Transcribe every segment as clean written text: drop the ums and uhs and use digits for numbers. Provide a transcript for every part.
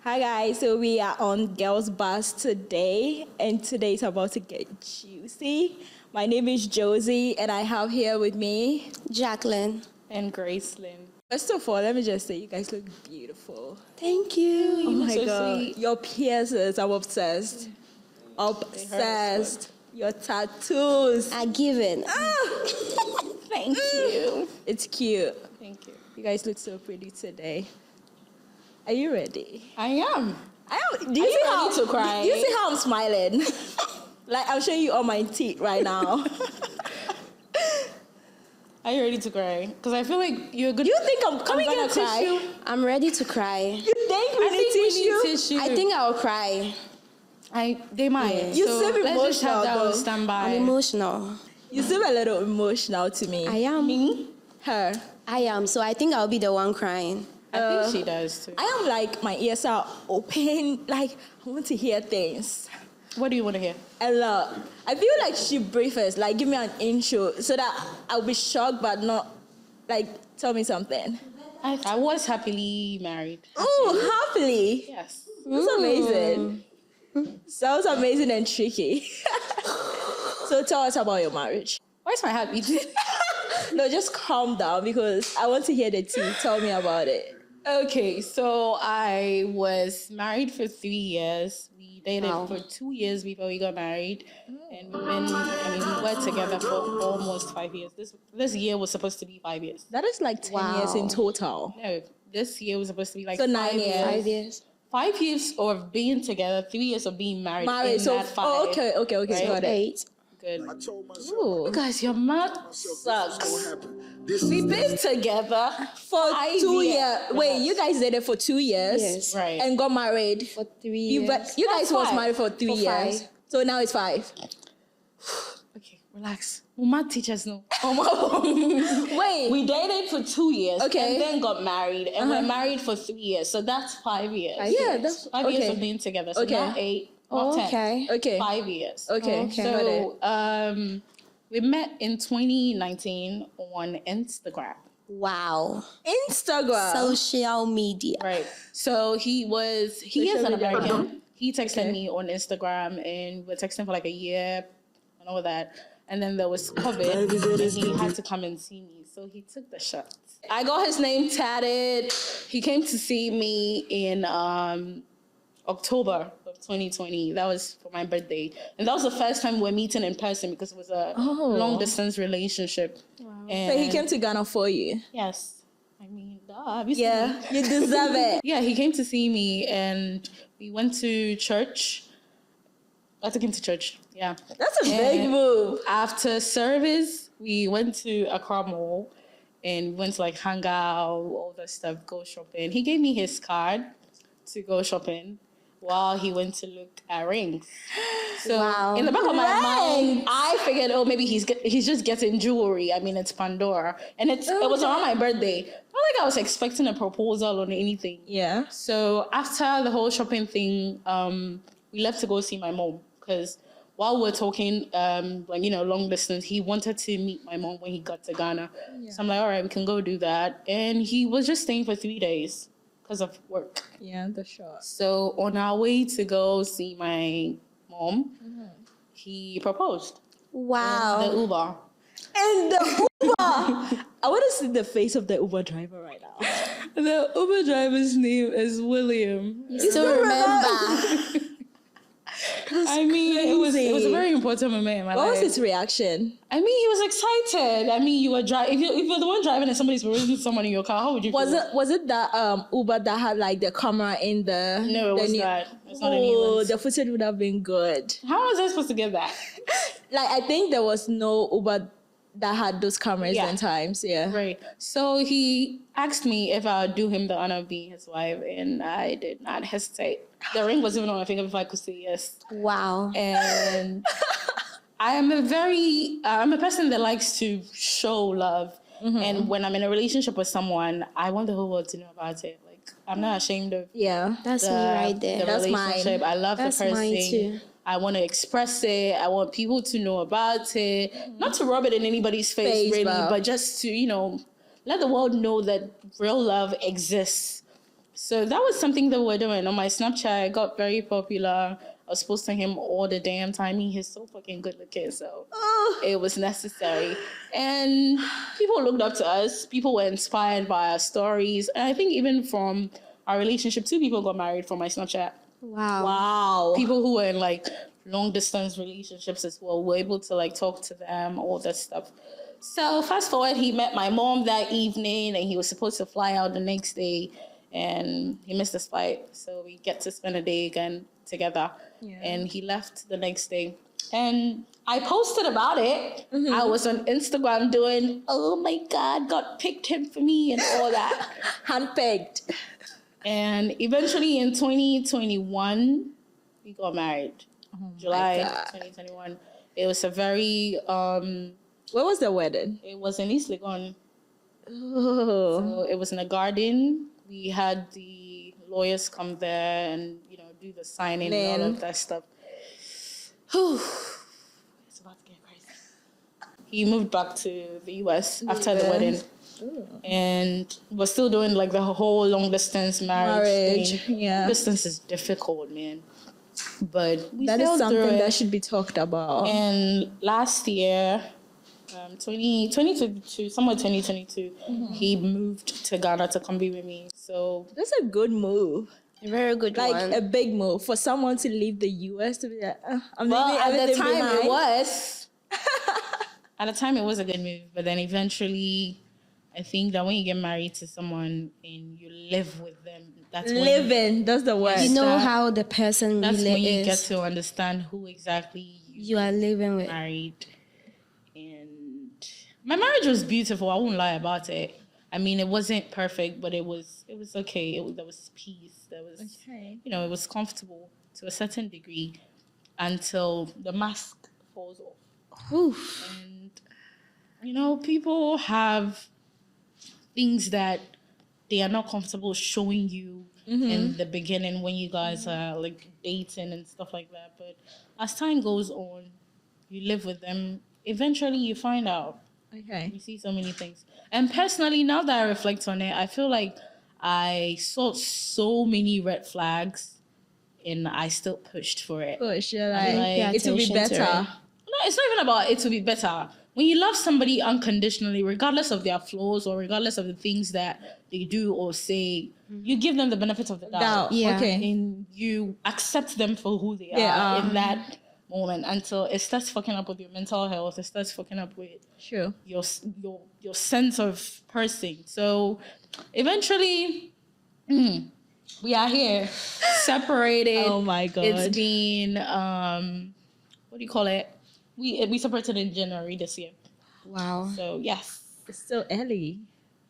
Hi guys, so we are on Girls Bus today, and today is about to get juicy. My name is Josie, and I have here with me Jacqueline. And Gracelyn. First of all, let me just say you guys look beautiful. Thank you. Oh my so god, sweet. your piercings, I'm obsessed. Obsessed. Your tattoos. I give it. Thank you. It's cute. Thank you. You guys look so pretty today. Are you ready? I am. Do you see how ready to cry? Do you see how I'm smiling? Like I'm showing you all my teeth right now. Are you ready to cry? Because I feel like you're good. You think I'm coming gonna to cry? tissue. I'm ready to cry. You think we need tissue? tissue. I think I'll cry. They might. Yeah. You so seem let's just have that emotional, on though. standby. I'm emotional. You seem a little emotional to me. I am. Me? Her. I am. So I think I'll be the one crying. I think she does too. I am like my ears are open. Like I want to hear things What do you want to hear? a lot. I feel like she brief us, like give me an intro so that I'll be shocked but not like tell me something. I was happily married. Oh, happily. Yes. That's amazing. Sounds amazing and tricky. So tell us about your marriage. Why is my heart beating? No, just calm down because I want to hear the tea. Tell me about it. Okay, so I was married for 3 years. We dated Wow. for 2 years before we got married, and we were together for almost 5 years. This year was supposed to be 5 years. That is like 10 Wow. years in total. No, this year was supposed to be like So 9 5 years. 5 years. 5 years of being together, 3 years of being married. Married, in so that 5. oh, okay, Right? got it. 8. Good. Ooh. Guys, your mouth sucks. We've been together For 5 2 years. years. Wait, you guys dated for 2 years, Yes. Right. and got married. For 3 You years. you guys That's was 5. married for 3 For years. 5. So now it's 5. Okay, relax. Mama teachers know. Wait. We dated for 2 years, Okay. and then got married, and we're married for 3 years. So that's 5 years. 5 yeah, years. that's 5 years okay. of being together. So Okay. not 8, Oh, not 10. okay. Okay. 5 years. Okay. Okay. Got it. So we met in 2019 on Instagram. Wow. Instagram. Social media. Right. So he is Social an media. American. He texted Okay. me on Instagram, and we were texting for like a year and all that. And then there was COVID, and he had to come and see me. So he took the shot. I got his name tatted. He came to see me in October of 2020. That was for my birthday. And that was the first time we're meeting in person because it was a long distance relationship. And So he came to Ghana for you. Yes. I mean, duh, have you seen me? Yeah, you deserve it. Yeah, he came to see me, and we went to church. I took him to church. Yeah. That's a big move. After service, we went to Accra Mall, and we went to like hang out, all that stuff, go shopping. He gave me his card to go shopping while he went to look at rings. So Wow. in the back of my mind, Rings. I figured, oh, maybe he's just getting jewelry. I mean, it's Pandora, and it was around my birthday. Not like I was expecting a proposal or anything. Yeah. So after the whole shopping thing, we left to go see my mom because while we're talking, like, long distance, he wanted to meet my mom when he got to Ghana. Yeah. So I'm like, all right, we can go do that. And he was just staying for 3 days because of work. Yeah, the shot. So on our way to go see my mom, he proposed Wow. in the Uber. And the Uber. I want to see the face of the Uber driver right now. The Uber driver's name is William. You still remember? I mean, it was a crazy. very important moment in my What life. was his reaction? I mean, he was excited. I mean, you were driving. If you're the one driving and somebody's raising someone in your car, how would you feel? Was it that Uber that had like the camera in the? No, it the was new- not. It's not a new Oh, one. the footage would have been good. How was I supposed to get that? Like I think there was no Uber that had those cameras Yeah. in times. Yeah. Right. So he asked me if I would do him the honor of being his wife, and I did not hesitate. The ring was even on my finger before I could say yes. Wow. And I'm a person that likes to show love. And when I'm in a relationship with someone, I want the whole world to know about it. Like, I'm not ashamed of Yeah. That's me right there. the That's mine. relationship. I love That's the person. mine too. I want to express it. I want people to know about it. Not to rub it in anybody's face really, but just to, let the world know that real love exists. So that was something that we're doing on my Snapchat. It got very popular. I was posting him all the damn time. He's so fucking good looking, so it was necessary. And people looked up to us. People were inspired by our stories. And I think even from our relationship, 2 people got married from my Snapchat. Wow. Wow. People who were in like long distance relationships as well were able to like talk to them, all that stuff. So fast forward, he met my mom that evening and he was supposed to fly out the next day and he missed his flight. So we get to spend a day again together. Yeah. And he left the next day. And I posted about it. I was on Instagram doing, oh my God, God picked him for me and all that. Handpicked. And eventually in 2021, we got married. July 2021. It was a very, Where was the wedding? it was in East Legon. Oh. So it was in a garden. We had the lawyers come there and, do the signing and all of that stuff. Whew. It's about to get crazy. He moved back to the US after the wedding. And we're still doing like the whole long distance marriage thing. Yeah. Distance is difficult, man. But we That is sailed through something it. that should be talked about. And last year, 2022, somewhere 2022, he moved to Ghana to come be with me. So That's a good move. A very good Like one. a big move for someone to leave the US to be like, I'm well, leaving at the everything time behind. it was. At the time it was a good move, but then eventually, I think that when you get married to someone and you live with them, that's when Living, that's the word. you know that- how the person that's really when you is. get to understand who exactly You are living with. married. And my marriage was beautiful. I won't lie about it. I mean, it wasn't perfect, but it was okay. There was peace. There was, Okay. it was comfortable to a certain degree until the mask falls off. Oof. And, people have things that they are not comfortable showing you in the beginning when you guys are like dating and stuff like that. But as time goes on, you live with them. Eventually, you find out. Okay. You see so many things. And personally, now that I reflect on it, I feel like I saw so many red flags and I still pushed for it. Push, you're I like, like it will be attention to better. it. No, it's not even about it to be better. When you love somebody unconditionally, regardless of their flaws or regardless of the things that they do or say, you give them the benefit of the doubt. Doubt. Yeah. Okay. And you accept them for who they They are are. in that moment until it starts fucking up with your mental health. It starts fucking up with Sure. your sense of person. So eventually, we are here, separated. Oh my God. It's been what do you call it? We separated in January this year. Wow. So yes, It's still early.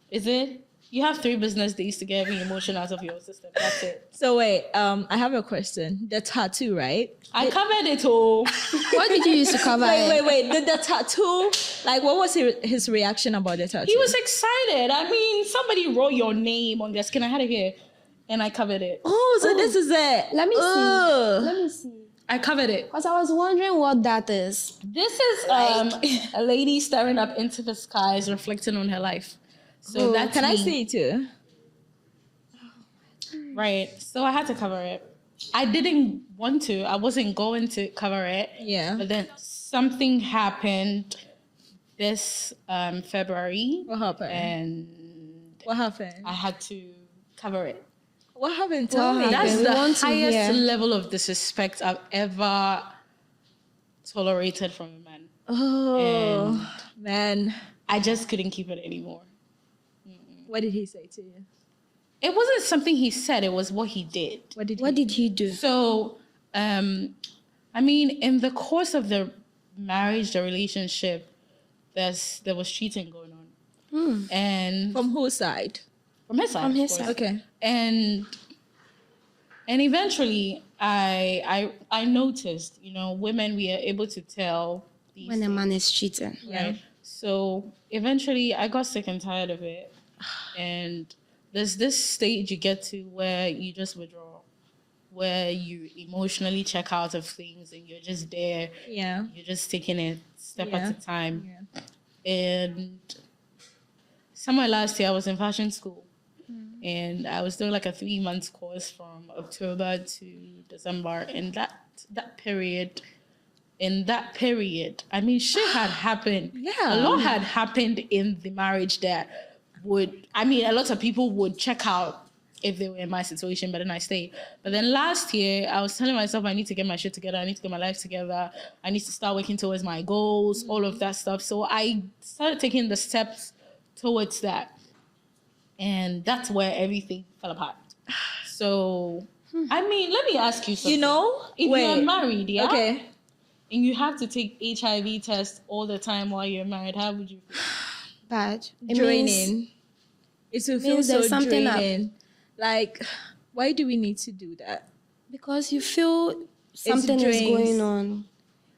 is it? You have 3 business days to get every emotion out of your system. That's it. So wait, I have a question. The tattoo, right? I covered it all. What did you use to cover it? Wait. The tattoo, like what was his reaction about the tattoo? He was excited. I mean, somebody wrote your name on their skin. I had it here, and I covered it. Oh, so this is it. Let me see. Ugh. Let me see. I covered it. Because I was wondering what that is. This is a lady staring up into the skies, reflecting on her life. So Oh, that's can I me. see it too? Right. So I had to cover it. I didn't want to. I wasn't going to cover it. Yeah. But then something happened this February. What happened? And What happened? I had to cover it. What happened? Tell What me. happened? That's We the want to highest hear. level of disrespect I've ever tolerated from a man. Oh, man. I just couldn't keep it anymore. What did he say to you? It wasn't something he said, it was what he did. What did What he did he do? So, I mean, in the course of the marriage, the relationship, there was cheating going on. And From whose side? from his side. From of his course. side. Okay. And eventually I noticed, women, we are able to tell these When a things, man is cheating. right? So eventually I got sick and tired of it. And there's this stage you get to where you just withdraw, where you emotionally check out of things and you're just there. Yeah. You're just taking it step Yeah. at a time. Yeah. And somewhere last year I was in fashion school. And I was doing like a 3-month course from October to December. And that period, I mean, shit had happened. Yeah. A lot had happened in the marriage that a lot of people would check out if they were in my situation, but then I stayed. But then last year, I was telling myself I need to get my shit together. I need to get my life together. I need to start working towards my goals, all of that stuff. So I started taking the steps towards that. And that's where everything fell apart. So, I mean, let me ask you something. If you're married, yeah? Okay. And you have to take HIV tests all the time while you're married, how would you feel? Bad. Draining. It will feel so there's something draining. Like, why do we need to do that? Because you feel something is going on.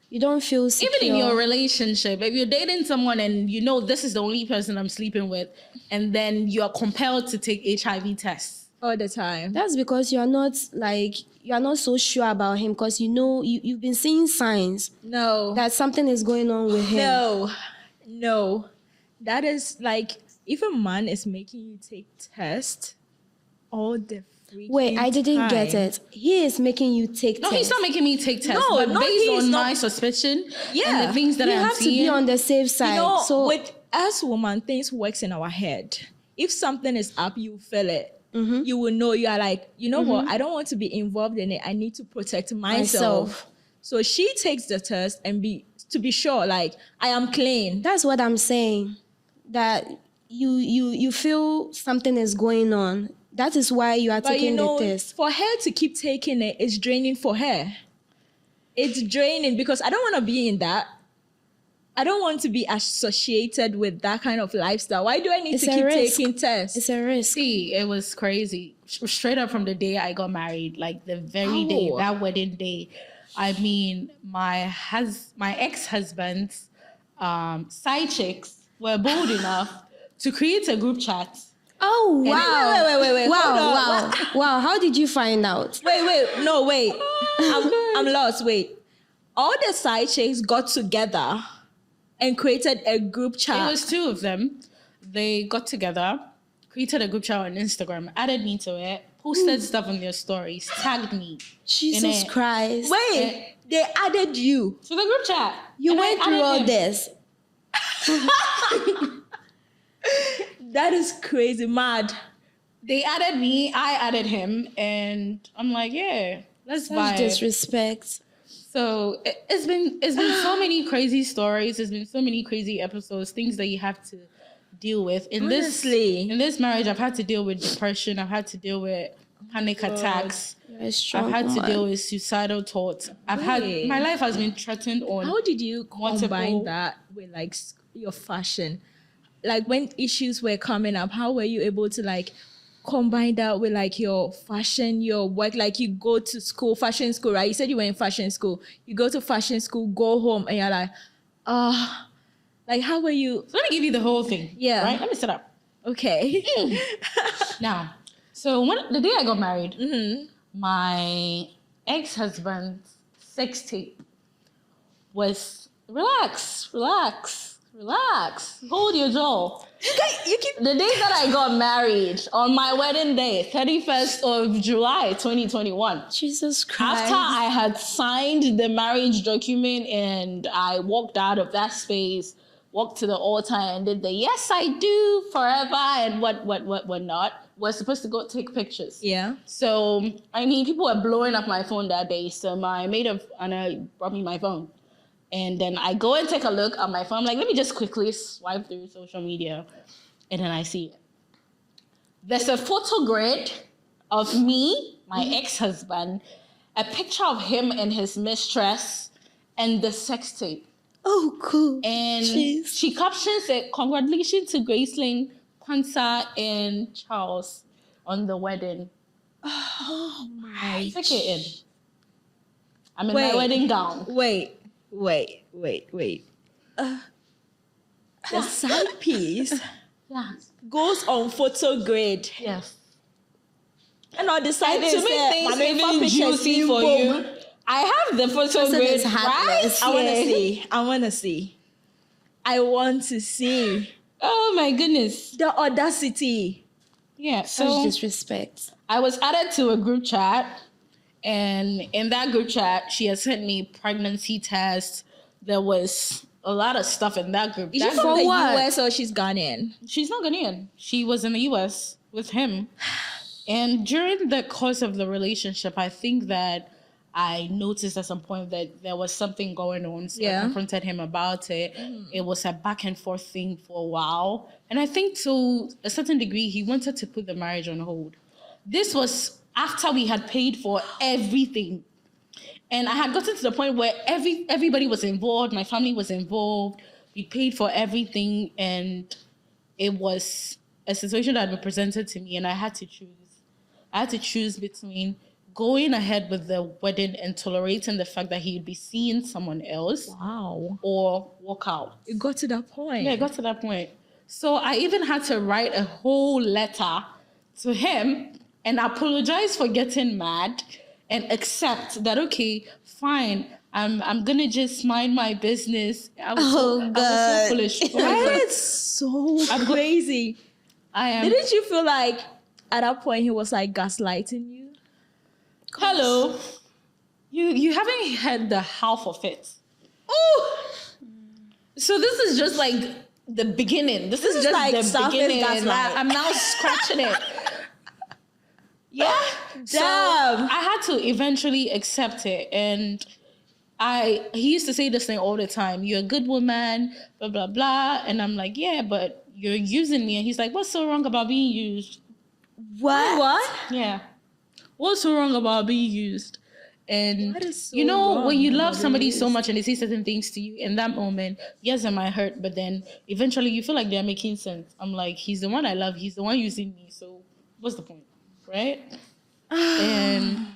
You don't feel secure. Even in your relationship, if you're dating someone and you know this is the only person I'm sleeping with, and then you're compelled to take HIV tests all the time. That's because you're not so sure about him, because you've been seeing signs. No. That something is going on with him. No. That is like, if a man is making you take tests all the freaking Wait, I didn't time. get it. He is making you take tests. No, he's not making me take tests. No, but based on my suspicion and the things that you I'm have seeing. to be on the safe side. So with us women, things works in our head. If something is up, you feel it. You will know. You are like, you know what? I don't want to be involved in it. I need to protect myself. So she takes the test to be sure, like, I am clean. That's what I'm saying. That you feel something is going on. That is why you are taking the test. For her to keep taking it is draining for her. It's draining because I don't want to be in that. I don't want to be associated with that kind of lifestyle. Why do I need to keep taking tests? It's a risk. See, it was crazy. Straight up from the day I got married, like the very day, that wedding day. I mean, my ex-husband's side chicks were bold enough to create a group chat. Oh, wow. Wait. Wow. How did you find out? Wait. I'm lost. Wait. All the side chicks got together and created a group chat. It was 2 of them. They got together, created a group chat on Instagram, added me to it, posted stuff on their stories, tagged me. Jesus Christ. Wait, they added you to the group chat. You went through all this. That is crazy, mad. They added me, I added him, and I'm like, yeah, let's vibe. Disrespect. So it's been so many crazy stories. There's been so many crazy episodes, things that you have to deal with. In this marriage, I've had to deal with depression. I've had to deal with panic attacks. I've had to deal with suicidal thoughts. My life has been threatened on. How did you combine that with like your fashion? Like when issues were coming up, how were you able to like combine that with like your fashion, your work? Like you go to school, fashion school, right? You said you were in fashion school. You go to fashion school, go home, and you're like, like how were you? So let me give you the whole thing. Yeah. Right? Let me set up. Okay. Now, so the day I got married, my ex-husband's sex tape was relax. Hold your jaw. The day that I got married, on my wedding day, 31st of July, 2021. Jesus Christ. After I had signed the marriage document and I walked out of that space, walked to the altar and did the yes, I do forever and what not. We're supposed to go take pictures. Yeah. So, I mean, people were blowing up my phone that day. So my maid of honor brought me my phone. And then I go and take a look at my phone. I'm like, let me just quickly swipe through social media. And then I see it. There's a photo grid of me, my ex-husband, a picture of him and his mistress, and the sex tape. Oh, cool. And she captions it, congratulations to Gracelyn, Kwanzaa, and Charles on the wedding. Oh my. I took it in. I'm in my wedding gown. Wait. The side piece goes on photo grid. Yes. And on the side to make things even juicy for you, I have the photo grid, right? I want to see. I want to see. Oh my goodness. The audacity. Yeah, Such so disrespect. I was added to a group chat, and in that group chat, she had sent me pregnancy tests. There was a lot of stuff in that group. Is she That from group- the what? US or she's Ghanaian? She's not Ghanaian. She was in the US with him. And during the course of the relationship, I think that I noticed at some point that there was something going on. So I confronted him about it. It was a back and forth thing for a while. And I think to a certain degree, he wanted to put the marriage on hold. This was after we had paid for everything. And I had gotten to the point where everybody was involved. My family was involved. We paid for everything. And it was a situation that had been presented to me, and I had to choose. I had to choose between going ahead with the wedding and tolerating the fact that he would be seeing someone else. Wow. Or walk out. It got to that point. Yeah, it got to that point. So I even had to write a whole letter to him and apologize for getting mad and accept that, okay, fine, I'm gonna just mind my business. I was so foolish. That is so crazy. I am. Didn't you feel like at that point he was like gaslighting you? Hello. You haven't heard the half of it. Oh, So this is just like the beginning. This is just like the surface beginning. gaslight. I'm now scratching it. Yeah. So Damn. I had to eventually accept it. And he used to say this thing all the time. You're a good woman, blah, blah, blah. And I'm like, yeah, but you're using me. And he's like, what's so wrong about being used? what? Yeah. What's so wrong about being used? And What is so you know, wrong when you love about somebody being so much and they say certain things to you in that moment, yes, it might hurt, but then eventually you feel like they're making sense. I'm like, he's the one I love, he's the one using me, so what's the point? Right? And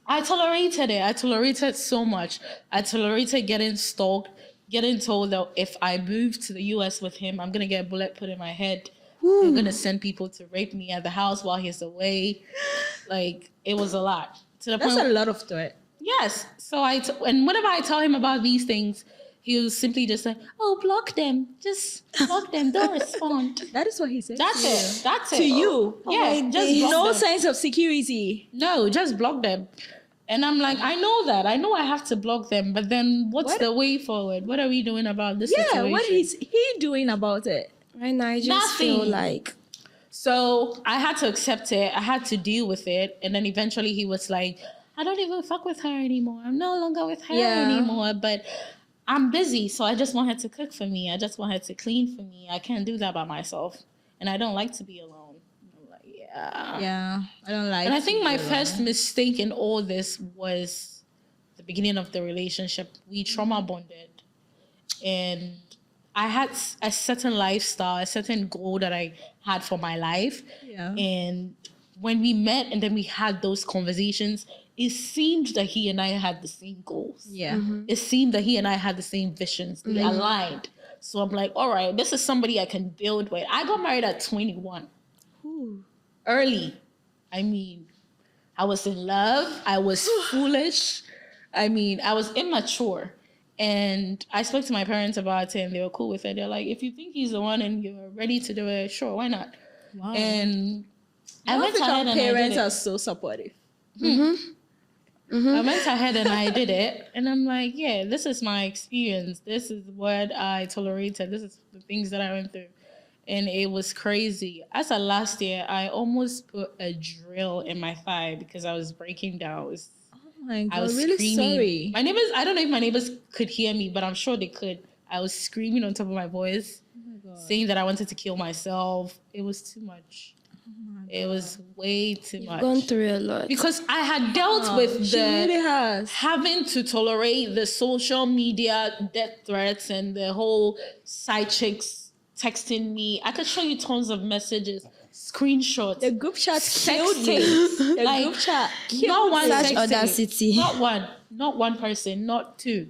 I tolerated it. I tolerated so much. I tolerated getting stalked, getting told that if I move to the US with him, I'm gonna get a bullet put in my head. I'm gonna send people to rape me at the house while he's away. Like, it was a lot. To the That's point a lot of threat. Yes. So and whenever I tell him about these things, he'll simply just say, "Oh, block them. Just block them. Don't respond." That is what he said. That's to you. it. That's it. To you. Yeah. Just block No them. sense of security. No, just block them. And I'm like, I know that. I know I have to block them. But then what's What? the way forward? What are we doing about this Yeah, situation? what is he doing about it? Right now, I just Nothing. feel like So I had to accept it. I had to deal with it. And then eventually he was like, I don't even fuck with her anymore. I'm no longer with her anymore. But I'm busy. So I just want her to cook for me. I just want her to clean for me. I can't do that by myself. And I don't like to be alone. I'm like, yeah. Yeah, I don't like. And I think my first mistake in all this was the beginning of the relationship. We trauma bonded. And I had a certain lifestyle, a certain goal that I had for my life. Yeah. And when we met and then we had those conversations, it seemed that he and I had the same goals. Yeah. It seemed that he and I had the same visions. They aligned. So I'm like, all right, this is somebody I can build with. I got married at 21. Early. I mean, I was in love. I was foolish. I mean, I was immature. And I spoke to my parents about it and they were cool with it. They're like, if you think he's the one and you're ready to do it, sure, why not? Wow. And I went African ahead and I did parents it. are so supportive. I went ahead and I did it. And I'm like, yeah, this is my experience. This is what I tolerated. This is the things that I went through. And it was crazy. As of last year, I almost put a drill in my thigh because I was breaking down. Oh my God, I was really screaming. sorry. My neighbors, I don't know if my neighbors could hear me, but I'm sure they could. I was screaming on top of my voice, saying that I wanted to kill myself. It was too much. It was way too much. gone through a lot. Because I had dealt with She really has. having to tolerate the social media death threats and the whole side chicks texting me. I could show you tons of messages, screenshots. The group chat sex killed me. tapes. The Like, group chat not killed one me. Such sex tape. audacity. Not one person, not two.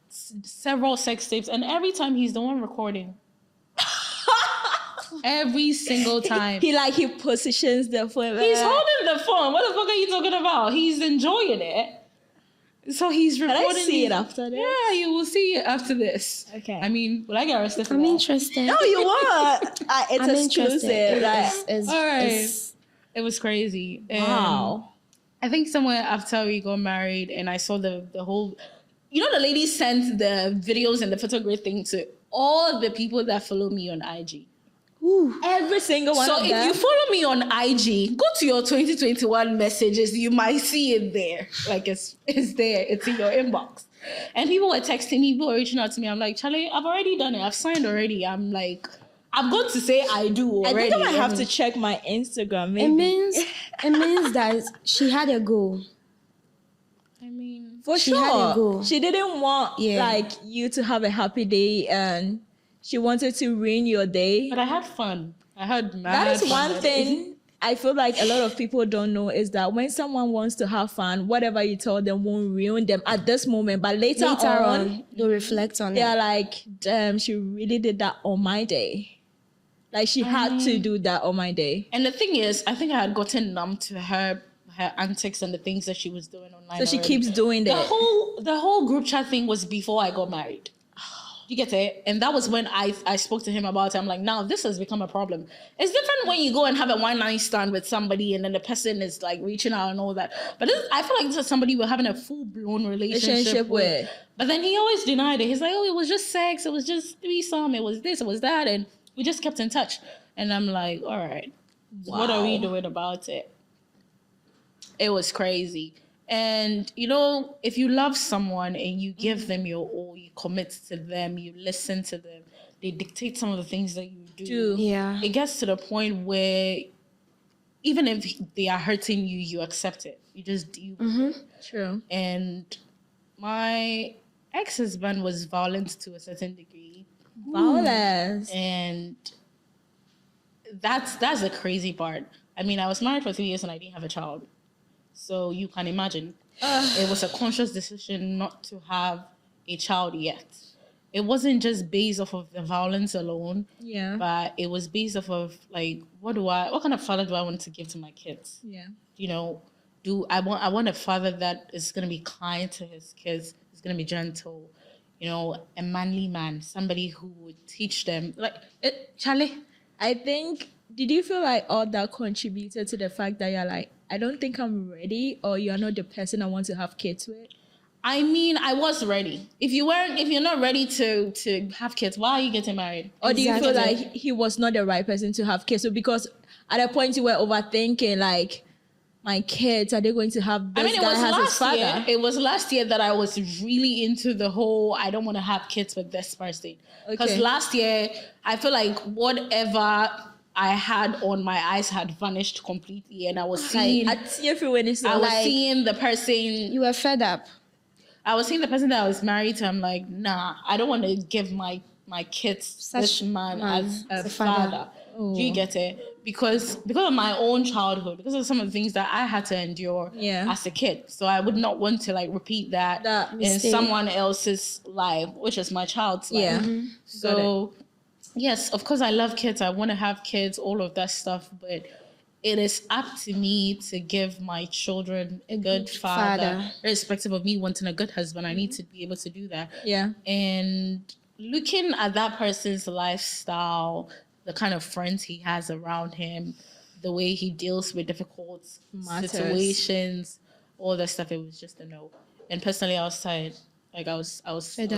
Several sex tapes. And every time he's the one recording. Every single time. He positions the phone. He's holding the phone. What the fuck are you talking about? He's enjoying it. So he's Can recording. I see it after this? Yeah, you will see it after this. Okay. I mean, will I get arrested for I'm that? interested. No, you won't. It's I'm exclusive. interested. Like, It's all right. It was crazy. Wow. I think somewhere after we got married and I saw the whole, the lady sent the videos and the photograph thing to all the people that follow me on IG. Ooh. Every single one So of if them. you follow me on IG, go to your 2021 messages. You might see it there. Like it's there. It's in your inbox. And people were texting me. People were reaching out to me. I'm like, Charlie, I've already done it. I've signed already. I'm like, I'm going to say I do already. I think I might have to check my Instagram. Maybe. It means that she had a goal. I mean, For She had a goal. sure. She didn't want like you to have a happy day, and she wanted to ruin your day. but I had fun. I had mad That is fun one that day. thing I feel like a lot of people don't know is that when someone wants to have fun, whatever you tell them won't ruin them at this moment. But later on, they'll reflect on they're it. like, damn, she really did that on my day. Like she had to do that on my day. And the thing is, I think I had gotten numb to her antics and the things that she was doing online. So she already. keeps doing The that. whole group chat thing was before I got married. You get it? And that was when I spoke to him about it. I'm like, now this has become a problem. It's different when you go and have a one-night stand with somebody and then the person is like reaching out and all that. But I feel like this is somebody we're having a full-blown relationship with. But then he always denied it. He's like, oh, it was just sex. It was just threesome. It was this. It was that. And we just kept in touch. And I'm like, all right, what are we doing about it? It was crazy. And, if you love someone and you give them your all, you commit to them, you listen to them, they dictate some of the things that you do. Yeah. It gets to the point where even if they are hurting you, you accept it. You just deal with it. True. And my ex-husband was violent to a certain degree. Violence. And that's the crazy part. I mean, I was married for 3 years and I didn't have a child. So you can imagine. It was a conscious decision not to have a child yet. It wasn't just based off of the violence alone. Yeah. But it was based off of like, what kind of father do I want to give to my kids? Yeah. I want a father that is gonna be kind to his kids, is gonna be gentle, a manly man, somebody who would teach them Charlie. I think, did you feel like all that contributed to the fact that you're like, I don't think I'm ready, or you're not the person I want to have kids with? I mean, I was ready. If you're not ready to have kids, why are you getting married? Or do you feel like he was not the right person to have kids? So because at a point you were overthinking, like, my kids, are they going to have this guy has his father? It was last year that I was really into the whole, I don't want to have kids with this person. Because last year, I feel like whatever I had on my eyes had vanished completely, and I was seeing seeing the person. You were fed up. I was seeing the person that I was married to. I'm like, nah, I don't want to give my kids this man as a father. Do you get it? Because of my own childhood, because of some of the things that I had to endure as a kid. So I would not want to like repeat that in someone else's life, which is my child's life. Yeah. So yes, of course I love kids. I want to have kids, all of that stuff, but it is up to me to give my children a good father. Irrespective of me wanting a good husband, I need to be able to do that. Yeah. And looking at that person's lifestyle, the kind of friends he has around him, the way he deals with difficult situations, all that stuff, it was just a no. And personally, I was tired. Like I was tired.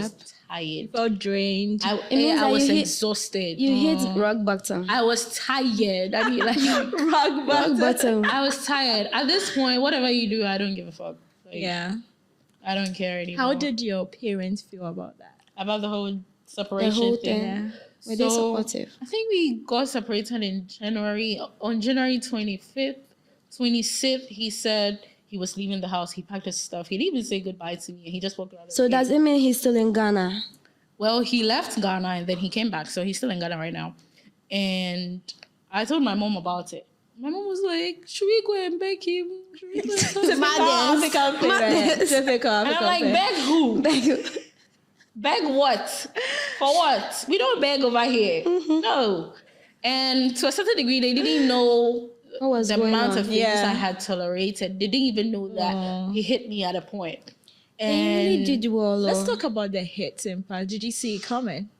You felt drained. I was exhausted. You hit rock bottom. I was tired. I mean, like rock bottom. I was tired. At this point, whatever you do, I don't give a fuck. Like, I don't care anymore. How did your parents feel about that? About the whole separation the whole thing? Yeah. Were they supportive? I think we got separated in January. On January 26th, he said he was leaving the house. He packed his stuff. He didn't even say goodbye to me. He just walked around. So does it mean he's still in Ghana? Well, he left Ghana and then he came back. So he's still in Ghana right now. And I told my mom about it. My mom was like, should we go and beg him? Typical. And I'm like, beg who? Beg what? For what? We don't beg over here. No. And to a certain degree, they didn't know the amount of things I had tolerated. They didn't even know that he hit me at a point. And really did well. Let's talk about the hits impact. Did you see it coming?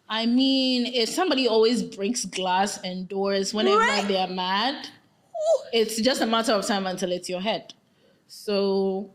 I mean, if somebody always breaks glass and doors whenever they're mad, It's just a matter of time until it's your head. So